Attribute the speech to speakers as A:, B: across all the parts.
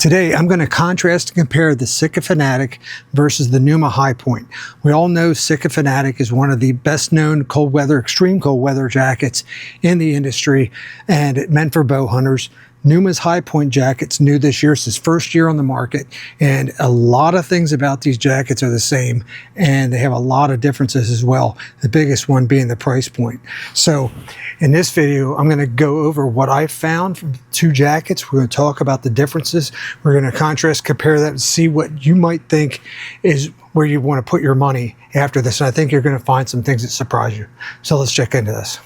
A: Today, I'm going to contrast and compare the Sitka Fanatic versus the Pnuma Highpoint. We all know Sitka Fanatic is one of the best known cold weather, extreme cold weather jackets in the industry, and it meant for bow hunters. Pnuma's Highpoint jacket's new this year. It's his first year on the market, and a lot of things about these jackets are the same, and they have a lot of differences as well. The biggest one being the price point. So in this video, I'm going to go over what I found from two jackets. We're going to talk about the differences. We're going to contrast, compare that, and see what you might think is where you want to put your money after this. And I think you're going to find some things that surprise you. So let's check into this.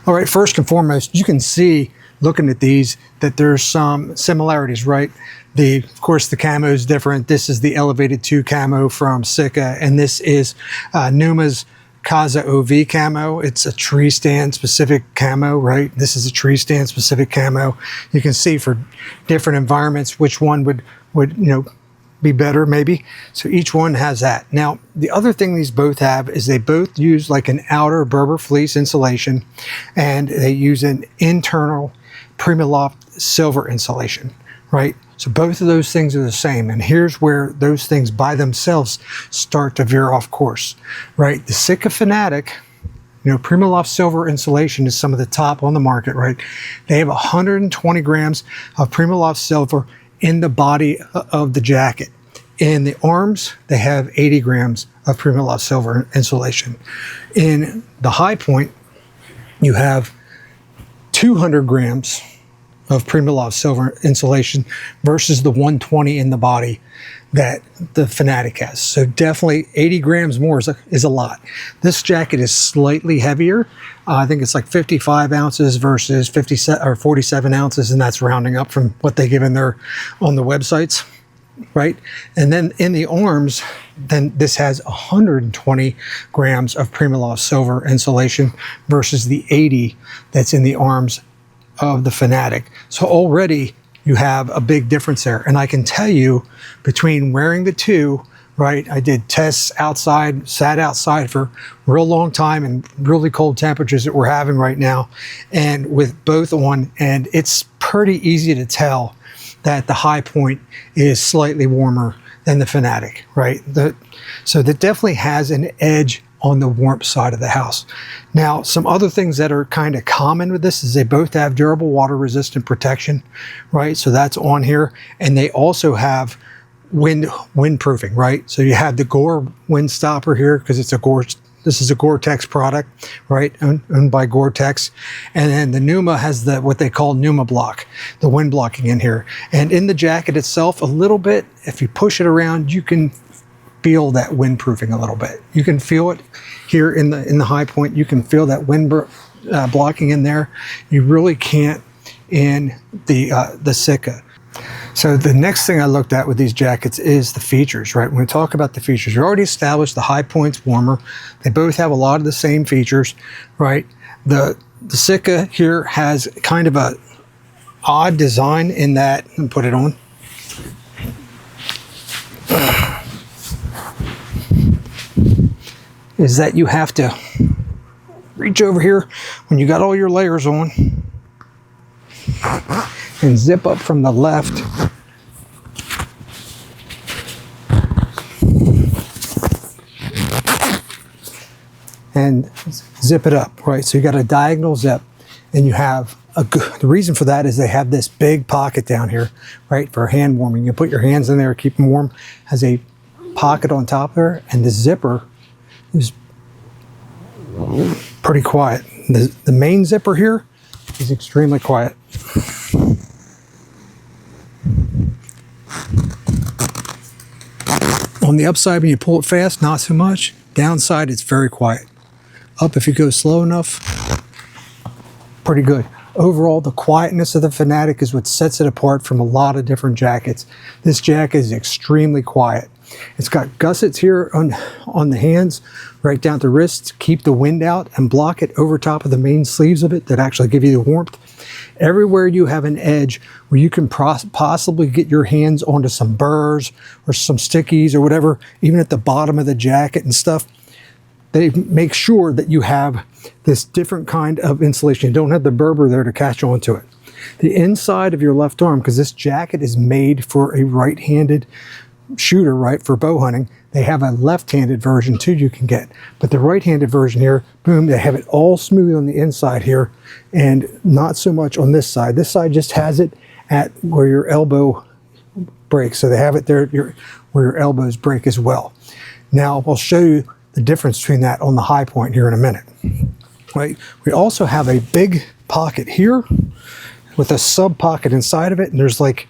A: All right, first and foremost, you can see looking at these that there's some similarities, right? Of course, the camo is different. This is the Elevated 2 camo from Sitka, and this is Pnuma's Kaza OV camo. It's a tree stand specific camo, right? This is a tree stand specific camo. You can see for different environments which one would be better maybe. So each one has that. Now, the other thing these both have is they both use like an outer Berber fleece insulation, and they use an internal Primaloft silver insulation, right? So both of those things are the same, and here's where those things by themselves start to veer off course, right? The Sitka Fanatic, Primaloft silver insulation is some of the top on the market, right? They have 120 grams of Primaloft silver in the body of the jacket. In the arms, they have 80 grams of Primaloft silver insulation. In the Highpoint, you have 200 grams of Primaloft silver insulation versus the 120 in the body that the Fanatic has. So definitely 80 grams more is a lot. This jacket is slightly heavier. I think it's like 55 ounces versus 57 or 47 ounces, and that's rounding up from what they give in their on the websites, right? And then in the arms, then this has 120 grams of Primaloft silver insulation versus the 80 that's in the arms of the Fanatic. So already you have a big difference there. And I can tell you, between wearing the two, right, I did tests outside, sat outside for a real long time in really cold temperatures that we're having right now, and with both on, and it's pretty easy to tell that the Highpoint is slightly warmer than the Fanatic, right? So that definitely has an edge on the warmth side of the house. Now, some other things that are kind of common with this is they both have durable water resistant protection, right? So that's on here. And they also have windproofing, right? So you have the Gore wind stopper here because it's this is a Gore-Tex product, right? Owned by Gore-Tex. And then the Pnuma has what they call Pnuma block, the wind blocking in here. And in the jacket itself, a little bit, if you push it around, you can feel that windproofing a little bit. You can feel it here in the Highpoint. You can feel that wind blocking in there. You really can't in the Sitka. So the next thing I looked at with these jackets is the features, right? When we talk about the features, you're already established the Highpoint's warmer. They both have a lot of the same features, right? The Sitka here has kind of a odd design in that, and put it on. Is that you have to reach over here when you got all your layers on and zip up from the left and zip it up, right? So you got a diagonal zip, and you have the reason for that is they have this big pocket down here, right, for hand warming. You put your hands in there, keep them warm. Has a pocket on top there, and the zipper is pretty quiet. The main zipper here is extremely quiet. On the upside, when you pull it fast, not so much. Downside, it's very quiet. Up, if you go slow enough, pretty good. Overall, the quietness of the Fanatic is what sets it apart from a lot of different jackets. This jacket is extremely quiet. It's got gussets here on the hands, right down the wrists, keep the wind out and block it over top of the main sleeves of it that actually give you the warmth. Everywhere you have an edge where you can possibly get your hands onto some burrs or some stickies or whatever, even at the bottom of the jacket and stuff, they make sure that you have this different kind of insulation. You don't have the Berber there to catch onto it. the inside of your left arm, because this jacket is made for a right-handed shooter, right, for bow hunting. They have a left-handed version too you can get, but the right-handed version here, boom, they have it all smooth on the inside here and not so much on this side. This side just has it at where your elbow breaks, so they have it there where your elbows break as well. Now I'll show you the difference between that on the Highpoint here in a minute. Right, we also have a big pocket here with a sub pocket inside of it, and there's like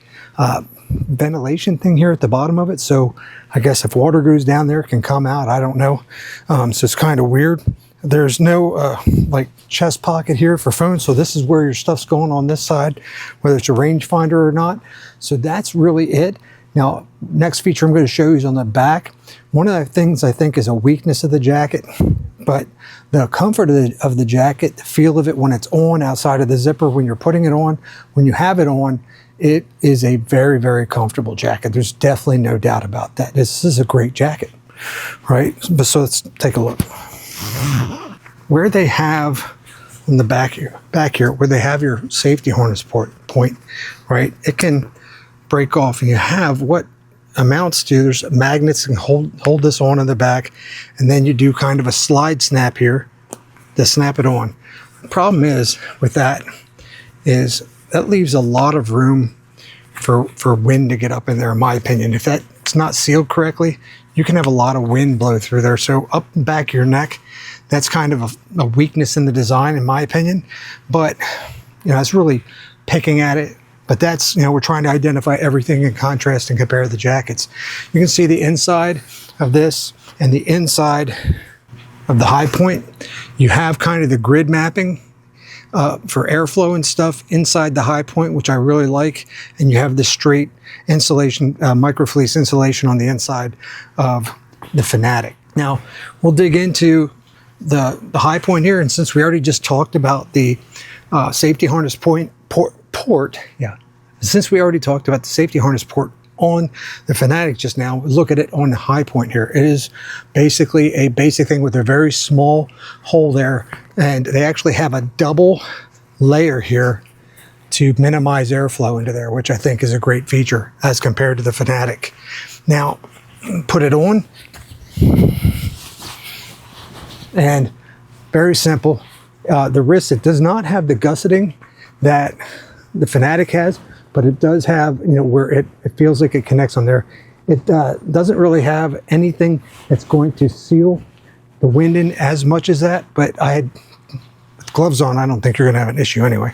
A: ventilation thing here at the bottom of it, so I guess if water goes down there it can come out, I don't know. So it's kind of weird. There's no like chest pocket here for phones, so this is where your stuff's going on this side, whether it's a rangefinder or not. So that's really it. Now, next feature I'm going to show you is on the back. One of the things I think is a weakness of the jacket, but the comfort of the jacket, the feel of it when it's on outside of the zipper, when you're putting it on, when you have it on, it is a very, very comfortable jacket. There's definitely no doubt about that. This is a great jacket, right? So let's take a look. Where they have on the back here, where they have your safety harness point, right? It can break off, and you have what amounts to, there's magnets that can hold this on in the back, and then you do kind of a slide snap here to snap it on. The problem is with that is that leaves a lot of room for wind to get up in there, in my opinion. If that's not sealed correctly, you can have a lot of wind blow through there. So up and back of your neck, that's kind of a weakness in the design, in my opinion. But you know, it's really picking at it. But that's, you know, we're trying to identify everything in contrast and compare the jackets. You can see the inside of this and the inside of the Highpoint. You have kind of the grid mapping for airflow and stuff inside the Highpoint, which I really like. And you have the straight insulation, microfleece insulation on the inside of the Fanatic. Now, we'll dig into the Highpoint here. And since we already just talked about the safety harness port, yeah. Since we already talked about the safety harness port on the Fanatic just now, look at it on the Highpoint here. It is basically a basic thing with a very small hole there, and they actually have a double layer here to minimize airflow into there, which I think is a great feature as compared to the Fanatic. Now, put it on, and very simple. The wrist, it does not have the gusseting that the Fanatic has, but it does have, you know, where it feels like it connects on there. It doesn't really have anything that's going to seal the wind in as much as that, but with gloves on, I don't think you're going to have an issue anyway.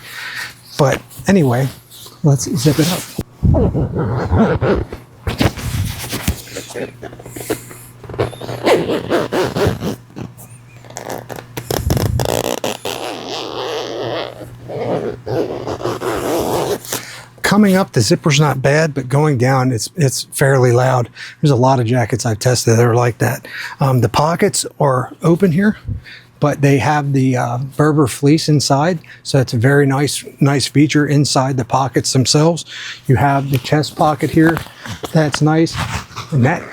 A: But anyway, let's zip it up. Coming up, the zipper's not bad, but going down, it's fairly loud. There's a lot of jackets I've tested that are like that. The pockets are open here, but they have the Berber fleece inside, so it's a very nice feature inside the pockets themselves. You have the chest pocket here, that's nice, and that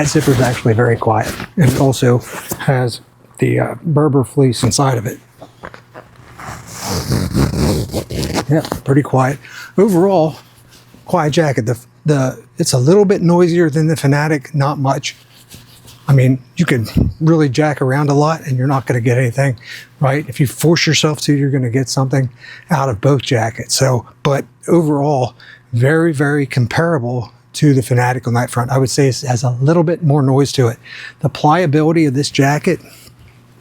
A: zipper is actually very quiet, and it also has the Berber fleece inside of it. Yeah, pretty quiet. Overall, quiet jacket. It's a little bit noisier than the Fanatic, not much. I mean, you could really jack around a lot and you're not going to get anything, right? If you force yourself to, you're going to get something out of both jackets. So, but overall, very, very comparable to the Fanatic on that front. I would say it has a little bit more noise to it. The pliability of this jacket,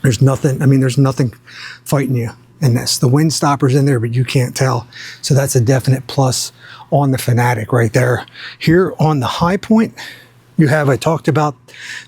A: there's nothing fighting you in this. The wind stopper's in there, but you can't tell. So that's a definite plus on the Fanatic right there. Here on the Highpoint, I talked about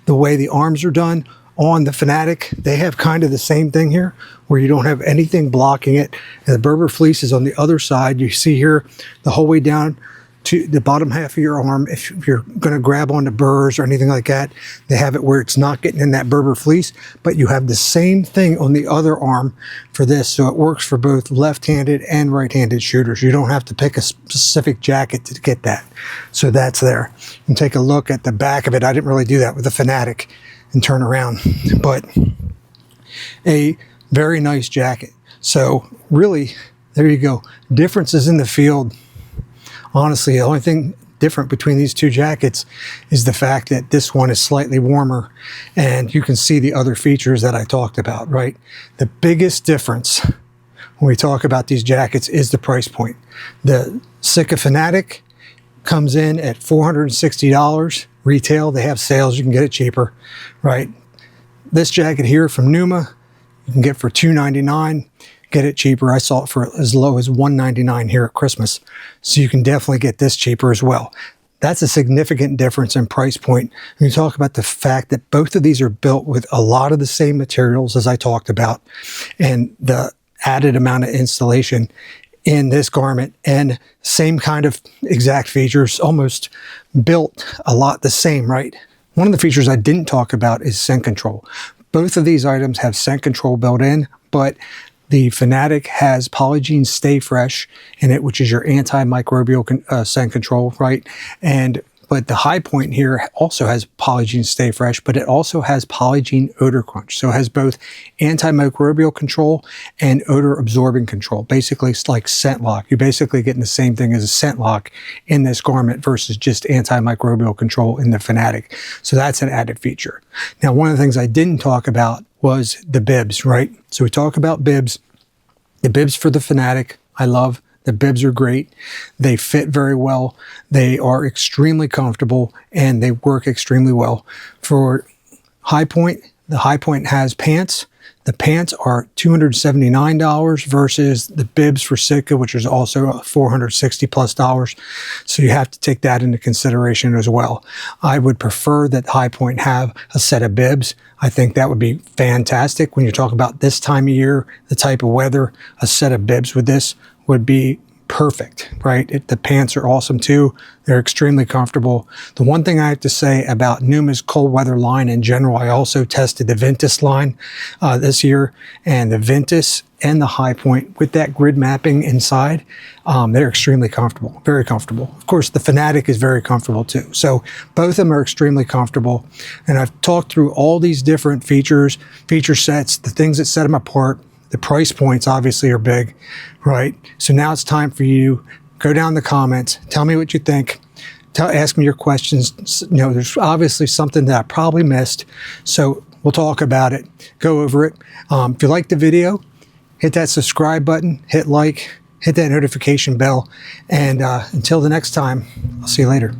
A: the way the arms are done. On the Fanatic, they have kind of the same thing here, where you don't have anything blocking it. And the Berber fleece is on the other side. You see here the whole way down to the bottom half of your arm. If you're going to grab onto burrs or anything like that, they have it where it's not getting in that Berber fleece, but you have the same thing on the other arm for this. So it works for both left-handed and right-handed shooters. You don't have to pick a specific jacket to get that. So that's there. And take a look at the back of it. I didn't really do that with the Fanatic and turn around, but a very nice jacket. So really, there you go. Differences in the field. Honestly, the only thing different between these two jackets is the fact that this one is slightly warmer, and you can see the other features that I talked about, right? The biggest difference when we talk about these jackets is the price point. The Sitka Fanatic comes in at $460 retail. They have sales, you can get it cheaper, right? This jacket here from Pnuma, you can get for $299. Get it cheaper. I saw it for as low as $199 here at Christmas. So you can definitely get this cheaper as well. That's a significant difference in price point. When you talk about the fact that both of these are built with a lot of the same materials as I talked about, and the added amount of installation in this garment, and same kind of exact features, almost built a lot the same, right? One of the features I didn't talk about is scent control. Both of these items have scent control built in, but the Fanatic has Polygiene Stay Fresh in it, which is your antimicrobial scent control, right? But the Highpoint here also has Polygiene Stay Fresh, but it also has Polygiene Odor Crunch. So it has both antimicrobial control and odor absorbing control. Basically, it's like scent lock. You're basically getting the same thing as a scent lock in this garment versus just antimicrobial control in the Fanatic. So that's an added feature. Now, one of the things I didn't talk about was the bibs, right? So we talk about bibs. The bibs for the Fanatic, I love. The bibs are great. They fit very well. They are extremely comfortable, and they work extremely well. For Highpoint, the Highpoint has pants. The pants are $279 versus the bibs for Sitka, which is also $460+. So you have to take that into consideration as well. I would prefer that Highpoint have a set of bibs. I think that would be fantastic. When you talk about this time of year, the type of weather, a set of bibs with this would be perfect, right? The pants are awesome too. They're extremely comfortable. The one thing I have to say about Pnuma's cold weather line in general, I also tested the Ventus line this year, and the Ventus and the Highpoint with that grid mapping inside, they're extremely comfortable, very comfortable. Of course, the Fanatic is very comfortable too. So both of them are extremely comfortable. And I've talked through all these different features, feature sets, the things that set them apart. The price points obviously are big, right? So now it's time for you. Go down in the comments. Tell me what you think. Ask me your questions. You know, there's obviously something that I probably missed. So we'll talk about it. Go over it. If you liked the video, hit that subscribe button, hit like, hit that notification bell. And until the next time, I'll see you later.